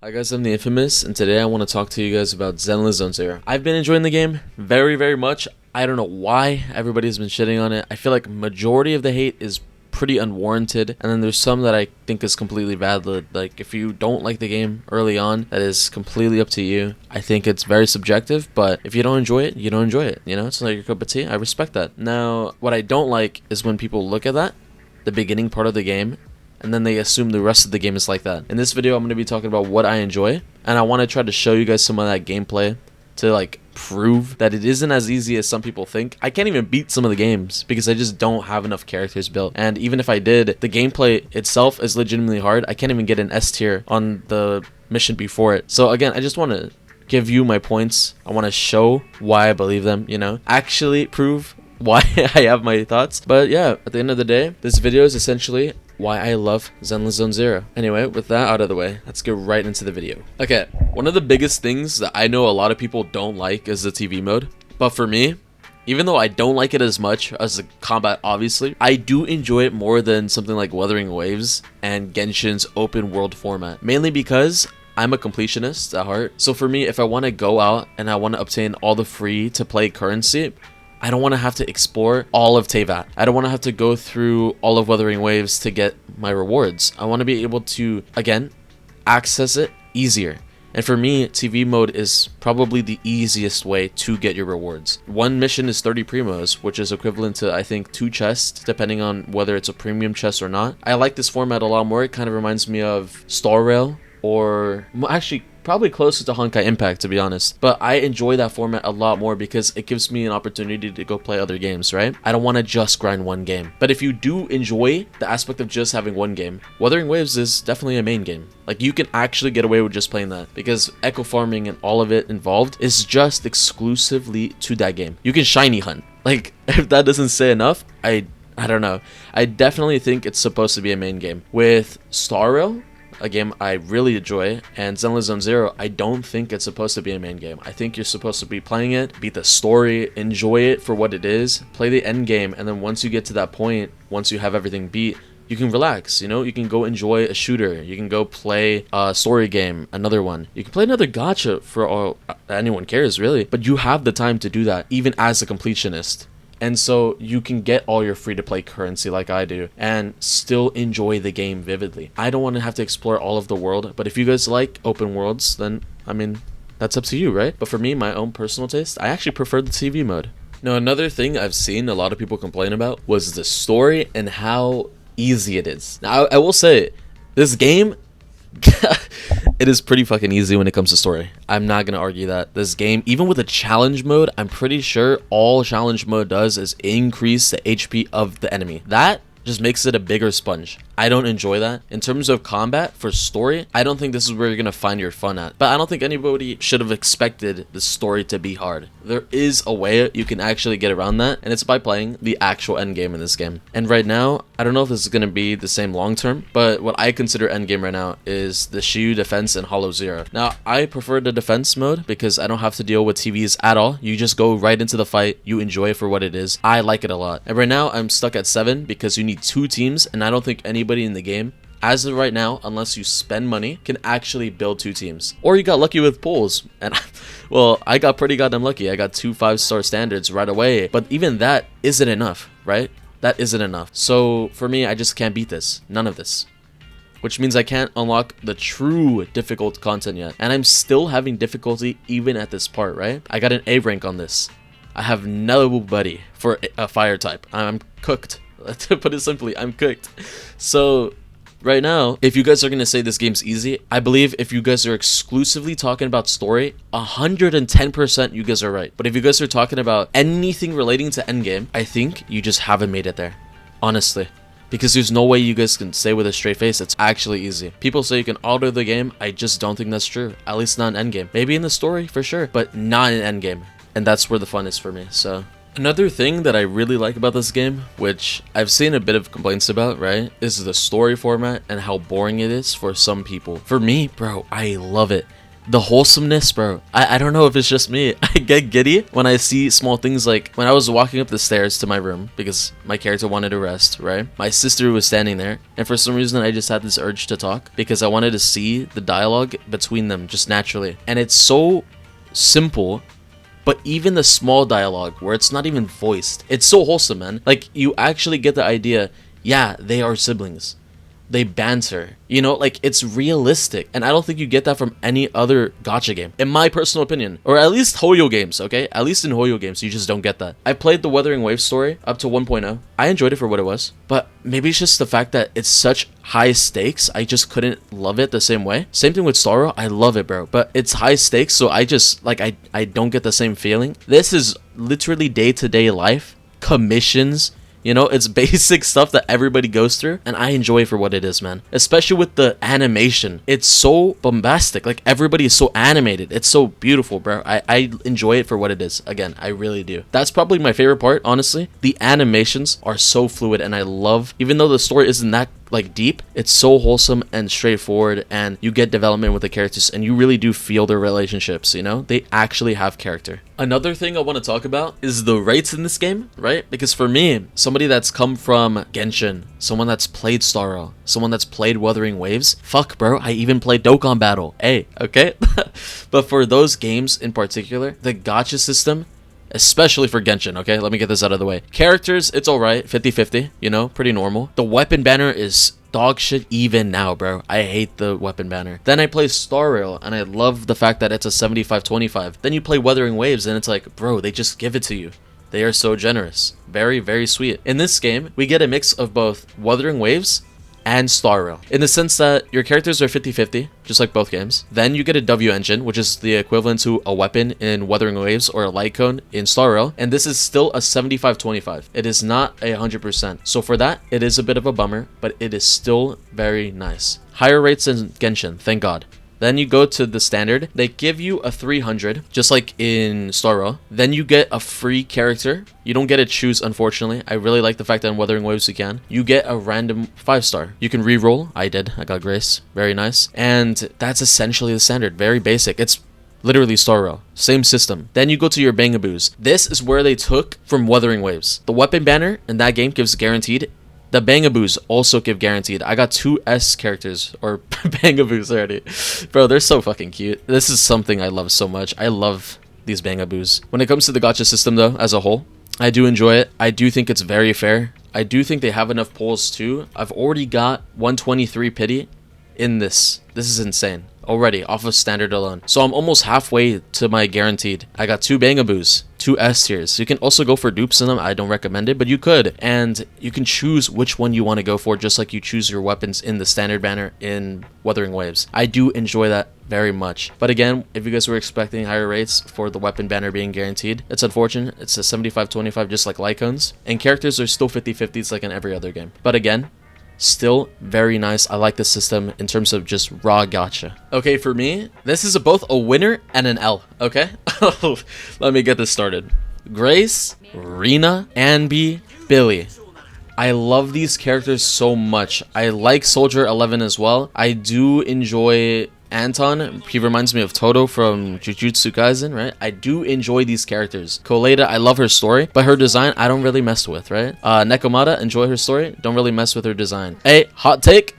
Hi guys, I'm the Infamous, and today I want to talk to you guys about Zenless Zero. I've been enjoying the game very much. I don't know why everybody's been shitting on it. I feel like majority of the hate is pretty unwarranted, and then there's some that I think is completely valid. Like, if you don't like the game early on, that is completely up to you. I think it's very subjective, but if you don't enjoy it, you don't enjoy it. You know, it's like your cup of tea. I respect that. Now, what I don't like is when people look at that, the beginning part of the game, and then they assume the rest of the game is like that. In this video, I'm going to be talking about what I enjoy, and I want to try to show you guys some of that gameplay to like prove that it isn't as easy as some people think. I can't even beat some of the games because I just don't have enough characters built, and even if I did, the gameplay itself is legitimately hard. I can't even get an S tier on the mission before it. So again, I just want to give you my points. I want to show why I believe them, you know, actually prove why I have my thoughts. But yeah, at the end of the day, this video is essentially why I love Zenless Zero. Anyway, with that out of the way, let's get right into the video. Okay, one of the biggest things that I know a lot of people don't like is the TV mode. But for me, even though I don't like it as much as the combat, obviously, I do enjoy it more than something like Wuthering Waves and Genshin's open world format. Mainly because I'm a completionist at heart. So for me, if I want to go out and I want to obtain all the free to play currency, I don't want to have to explore all of Teyvat. I don't want to have to go through all of Wuthering Waves to get my rewards. I want to be able to, again, access it easier. And for me, TV mode is probably the easiest way to get your rewards. One mission is 30 primos, which is equivalent to, I think, 2 chests, depending on whether it's a premium chest or not. I like this format a lot more. It kind of reminds me of Star Rail, or actually probably closer to Honkai Impact, to be honest. But I enjoy that format a lot more because it gives me an opportunity to go play other games, right? I don't want to just grind one game. But if you do enjoy the aspect of just having one game, Wuthering Waves is definitely a main game. Like, you can actually get away with just playing that because echo farming and all of it involved is just exclusively to that game. You can shiny hunt. Like, if that doesn't say enough, I don't know. I definitely think it's supposed to be a main game. With Star Rail, a game I really enjoy, and Zenless Zero, I don't think it's supposed to be a main game. I think you're supposed to be playing it, beat the story, enjoy it for what it is, play the end game, and then once you get to that point, once you have everything beat, you can relax, you know? You can go enjoy a shooter, you can go play a story game, another one. You can play another gacha for all anyone cares, really, but you have the time to do that, even as a completionist. And so you can get all your free-to-play currency like I do and still enjoy the game vividly. I don't want to have to explore all of the world, but if you guys like open worlds, then, I mean, that's up to you, right? But for me, my own personal taste, I actually prefer the TV mode. Now, another thing I've seen a lot of people complain about was the story and how easy it is. Now, I will say, this game, it is pretty fucking easy when it comes to story. I'm not gonna argue that. This game, even with a challenge mode, I'm pretty sure all challenge mode does is increase the HP of the enemy. That just makes it a bigger sponge. I don't enjoy that. In terms of combat, for story, I don't think this is where you're gonna find your fun at. But I don't think anybody should have expected the story to be hard. There is a way you can actually get around that, and it's by playing the actual end game in this game. And right now, I don't know if this is gonna be the same long term, but what I consider end game right now is the Shiyu defense and Hollow Zero. Now, I prefer the defense mode because I don't have to deal with TVs at all. You just go right into the fight, you enjoy it for what it is. I like it a lot. And right now, I'm stuck at 7 because you need 2 teams, and I don't think anybody in the game, as of right now, unless you spend money, can actually build 2 teams. Or you got lucky with pulls, and well, I got pretty goddamn lucky. I got 2 5-star standards right away, but even that isn't enough, right? That isn't enough. So for me, I just can't beat this. None of this. Which means I can't unlock the true difficult content yet. And I'm still having difficulty even at this part, right? I got an A rank on this. I have nobody for a fire type. I'm cooked. To put it simply, I'm cooked. So right now, if you guys are gonna say this game's easy, I believe if you guys are exclusively talking about story, 110% you guys are right. But if you guys are talking about anything relating to endgame, I think you just haven't made it there, honestly. Because there's no way you guys can say with a straight face it's actually easy. People say you can auto the game. I just don't think that's true. At least not in endgame. Maybe in the story for sure, but not in endgame. And that's where the fun is for me. So another thing that I really like about this game, which I've seen a bit of complaints about, right, is the story format and how boring it is for some people. For me, bro, I love it. the wholesomeness, bro. I don't know if it's just me. I get giddy when I see small things, like when I was walking up the stairs to my room because my character wanted to rest, right? My sister was standing there, and for some reason I just had this urge to talk because I wanted to see the dialogue between them just naturally. And it's so simple, but even the small dialogue where it's not even voiced, it's so wholesome, man. Like, you actually get the idea, yeah, they are siblings. They banter, you know, like, it's realistic. And I don't think you get that from any other gacha game, in my personal opinion. Or at least Hoyo games, okay? At least in Hoyo games, you just don't get that. I played the Wuthering Waves story up to 1.0. I enjoyed it for what it was. But maybe it's just the fact that it's such high stakes, I just couldn't love it the same way. Same thing with Starro, I love it, bro. But it's high stakes, so I just, like, I don't get the same feeling. This is literally day-to-day life, commissions. You know, it's basic stuff that everybody goes through, and I enjoy it for what it is, man. Especially with the animation. It's so bombastic. Like, everybody is so animated. It's so beautiful, bro. I enjoy it for what it is. Again, I really do. That's probably my favorite part, honestly. The animations are so fluid, and I love, even though the story isn't that like deep, it's so wholesome and straightforward, and you get development with the characters, and you really do feel their relationships, you know? They actually have character. Another thing I want to talk about is the rates in this game, right? Because for me, somebody that's come from Genshin, someone that's played Starro, someone that's played Wuthering Waves, fuck, bro, I even played Dokkan Battle. Hey, okay? But for those games in particular, the gacha system, especially for Genshin, okay? Let me get this out of the way. Characters, it's alright, 50-50, you know, pretty normal. The weapon banner is dog shit even now, bro. I hate the weapon banner. Then I play Star Rail, and I love the fact that it's a 75-25. Then you play Wuthering Waves, and it's like, bro, they just give it to you. They are so generous. Very, very sweet. In this game, we get a mix of both Wuthering Waves and Star Rail, in the sense that your characters are 50-50, just like both games. Then you get a W engine, which is the equivalent to a weapon in Wuthering Waves or a light cone in Star Rail, and this is still a 75-25. It is not 100%. So for that, it is a bit of a bummer, but it is still very nice. Higher rates than Genshin, thank God. Then you go to the standard. They give you a 300, just like in Starro. Then you get a free character. You don't get to choose, unfortunately. I really like the fact that in Wuthering Waves you can. You get a random 5-star. You can re-roll. I did. I got Grace. Very nice. And that's essentially the standard. Very basic. It's literally Starro. Same system. Then you go to your Bangboos. This is where they took from Wuthering Waves. The weapon banner in that game gives guaranteed. The Bangboos also give guaranteed. I got 2 S characters, or Bangboos already. Bro, they're so fucking cute. This is something I love so much. I love these Bangboos. When it comes to the gacha system, though, as a whole, I do enjoy it. I do think it's very fair. I do think they have enough pulls, too. I've already got 123 pity in this. This is insane. Already, off of standard alone. So I'm almost halfway to my guaranteed. I got 2 Bangboos, 2 S tiers. You can also go for dupes in them. I don't recommend it, but you could. And you can choose which one you want to go for, just like you choose your weapons in the standard banner in Wuthering Waves. I do enjoy that very much. But again, if you guys were expecting higher rates for the weapon banner being guaranteed, it's unfortunate. It's a 75-25, just like Lycons. And characters are still 50-50s like in every other game. But again, still very nice. I like the system in terms of just raw gacha. Okay, for me, this is both a winner and an L, okay? Let me get this started. Grace, Rina, Anby, Billy. I love these characters so much. I like Soldier 11 as well. I do enjoy Anton. He reminds me of Toto from Jujutsu Kaisen, right? I do enjoy these characters. Koleda, I love her story, but her design, I don't really mess with, right? Nekomata, enjoy her story. Don't really mess with her design. Hey, hot take.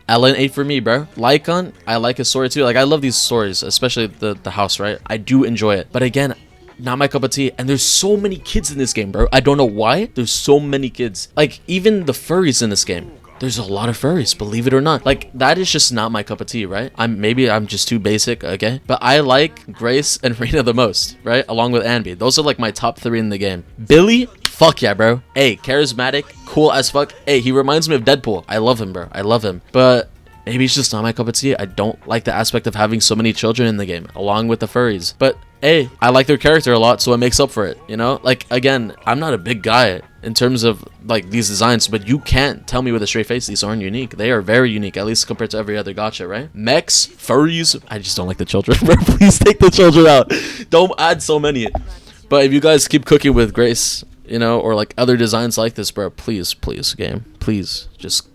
LN8 for me, bro. Lycon, I like his story too. Like, I love these stories, especially the house, right? I do enjoy it. But again, not my cup of tea. And there's so many kids in this game, bro. I don't know why. There's so many kids. Like, even the furries in this game. There's a lot of furries, believe it or not. Like, that is just not my cup of tea, right? Maybe I'm just too basic, okay? But I like Grace and Rina the most, right? Along with Anby. Those are like my top 3 in the game. Billy, fuck yeah, bro. Hey, charismatic, cool as fuck. Hey, he reminds me of Deadpool. I love him, bro. I love him. But maybe it's just not my cup of tea. I don't like the aspect of having so many children in the game, along with the furries. But hey, I like their character a lot, so it makes up for it, you know? Like, again, I'm not a big guy in terms of, like, these designs, but you can't tell me with a straight face these aren't unique. They are very unique, at least compared to every other gacha, right? Mechs, furries, I just don't like the children, bro. Please take the children out. Don't add so many. But if you guys keep cooking with Grace, you know, or, like, other designs like this, bro, please, game, please, just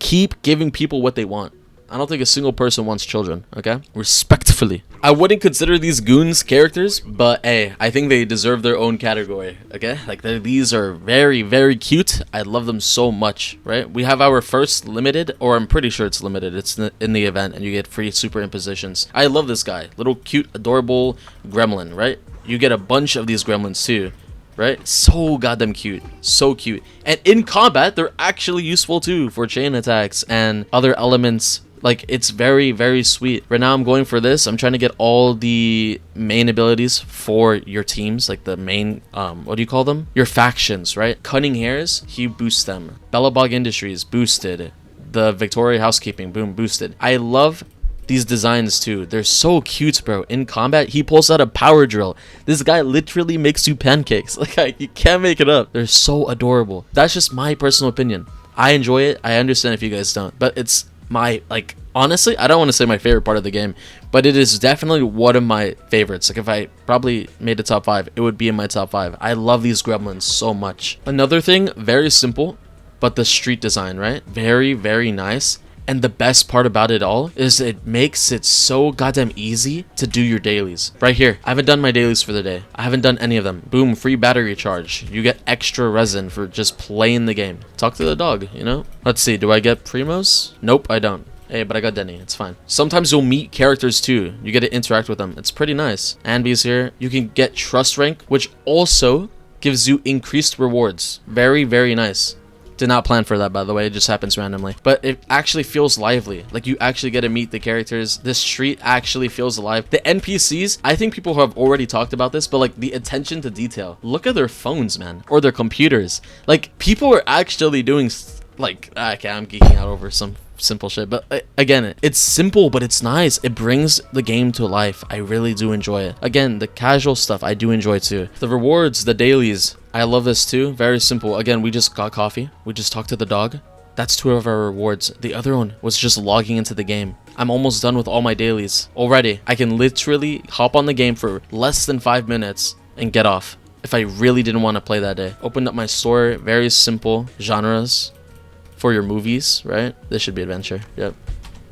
keep giving people what they want. I don't think a single person wants children, okay? Respectfully. I wouldn't consider these goons characters, but hey, I think they deserve their own category, okay? Like, these are very, very cute. I love them so much, right? We have our first limited, or I'm pretty sure it's limited. It's in the event, and you get free super impositions. I love this guy. Little, cute, adorable gremlin, right? You get a bunch of these gremlins, too. Right? So goddamn cute. So cute. And in combat, they're actually useful too for chain attacks and other elements. Like, it's very, very sweet. Right now, I'm going for this. I'm trying to get all the main abilities for your teams. Like, the main, what do you call them? Your factions, right? Cunning Hairs, he boosts them. Bellabog Industries, boosted. The Victoria Housekeeping, boom, boosted. I love these designs too. They're so cute, bro. In combat, he pulls out a power drill. This guy literally makes you pancakes. Like, you can't make it up. They're so adorable. That's just my personal opinion. I enjoy it. I understand if you guys don't, but it's my, like, honestly, I don't want to say my favorite part of the game, but it is definitely one of my favorites. Like, if I probably made a top 5, it would be in my top 5. I love these gremlins so much. Another thing, very simple, but the street design, right? Very, very nice. And the best part about it all is it makes it so goddamn easy to do your dailies. Right here, I haven't done my dailies for the day. I haven't done any of them. Boom, free battery charge. You get extra resin for just playing the game. Talk to the dog, you know? Let's see, do I get Primos? Nope, I don't. Hey, but I got Denny. It's fine. Sometimes you'll meet characters too. You get to interact with them. It's pretty nice. Anby's here. You can get trust rank, which also gives you increased rewards. Very, very nice. Did not plan for that, by the way. It just happens randomly. But it actually feels lively. Like, you actually get to meet the characters. This street actually feels alive. The NPCs, I think people have already talked about this, but, like, the attention to detail. Look at their phones, man. Or their computers. Like, people are actually doing, like, okay, I'm geeking out over some simple shit, but again, it's simple, but it's nice. It brings the game to life. I really do enjoy it. Again, the casual stuff I do enjoy too. The rewards, the dailies, I love this too. Very simple. Again, we just got coffee. We just talked to the dog. That's 2 of our rewards. The other one was just logging into the game. I'm almost done with all my dailies already. I can literally hop on the game for less than 5 minutes and get off if I really didn't want to play that day. Opened up my store. Very simple genres for your movies, right? This should be adventure. Yep.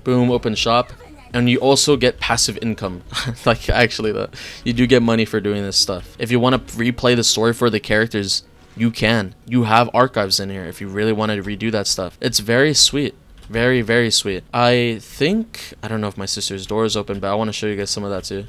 Boom, open shop. And you also get passive income. Like, actually, you do get money for doing this stuff. If you want to replay the story for the characters, you can. You have archives in here if you really want to redo that stuff. It's very sweet. Very, very sweet. I think, I don't know if my sister's door is open, but I want to show you guys some of that too.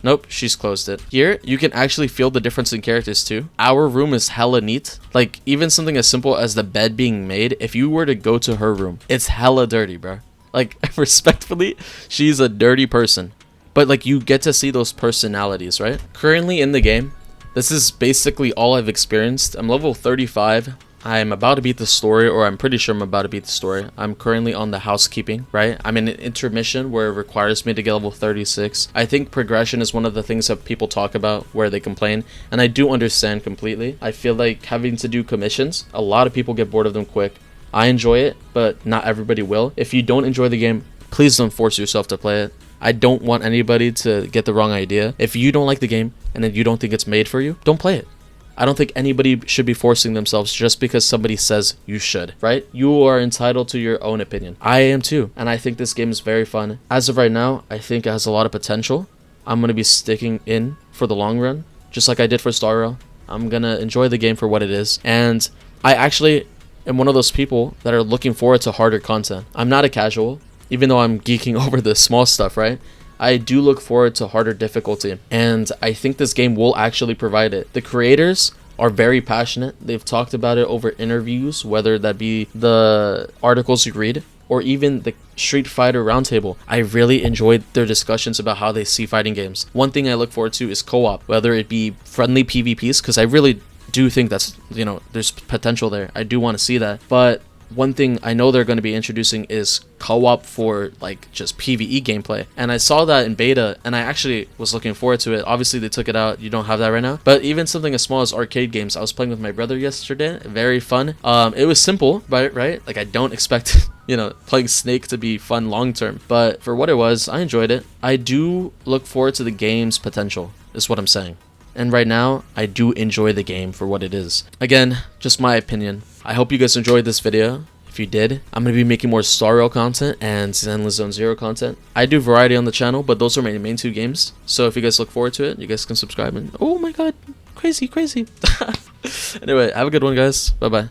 Nope, she's closed it. Here, you can actually feel the difference in characters too. Our room is hella neat. Like, even something as simple as the bed being made, if you were to go to her room, it's hella dirty, bro. Like, respectfully, she's a dirty person. But, like, you get to see those personalities, right? Currently in the game, this is basically all I've experienced. I'm level 35. I'm about to beat the story, or I'm pretty sure I'm about to beat the story. I'm currently on the housekeeping, right? I'm in an intermission where it requires me to get level 36. I think progression is one of the things that people talk about where they complain, and I do understand completely. I feel like having to do commissions, a lot of people get bored of them quick. I enjoy it, but not everybody will. If you don't enjoy the game, please don't force yourself to play it. I don't want anybody to get the wrong idea. If you don't like the game and then you don't think it's made for you, don't play it. I don't think anybody should be forcing themselves just because somebody says you should, right? You are entitled to your own opinion. I am too, and I think this game is very fun. As of right now, I think it has a lot of potential. I'm going to be sticking in for the long run, just like I did for Starro. I'm going to enjoy the game for what it is, and I actually am one of those people that are looking forward to harder content. I'm not a casual, even though I'm geeking over the small stuff, right? I do look forward to harder difficulty, and I think this game will actually provide it. The creators are very passionate. They've talked about it over interviews, whether that be the articles you read or even the Street Fighter Roundtable. I really enjoyed their discussions about how they see fighting games. One thing I look forward to is co-op, whether it be friendly PvPs, because I really do think that's, you know, there's potential there. I do want to see that, but one thing I know they're going to be introducing is co-op for, like, just PvE gameplay. And I saw that in beta, and I actually was looking forward to it. Obviously, they took it out. You don't have that right now. But even something as small as arcade games, I was playing with my brother yesterday. Very fun. It was simple, but, right? Like, I don't expect, you know, playing Snake to be fun long-term. But for what it was, I enjoyed it. I do look forward to the game's potential, is what I'm saying. And right now, I do enjoy the game for what it is. Again, just my opinion. I hope you guys enjoyed this video. If If you did, I'm going to be making more Star Rail content and Zenless Zone Zero content. I do variety on the channel, but those are my main 2 games. So if you guys look forward to it, you guys can subscribe and oh my god, crazy. Anyway, have a good one, guys. Bye bye.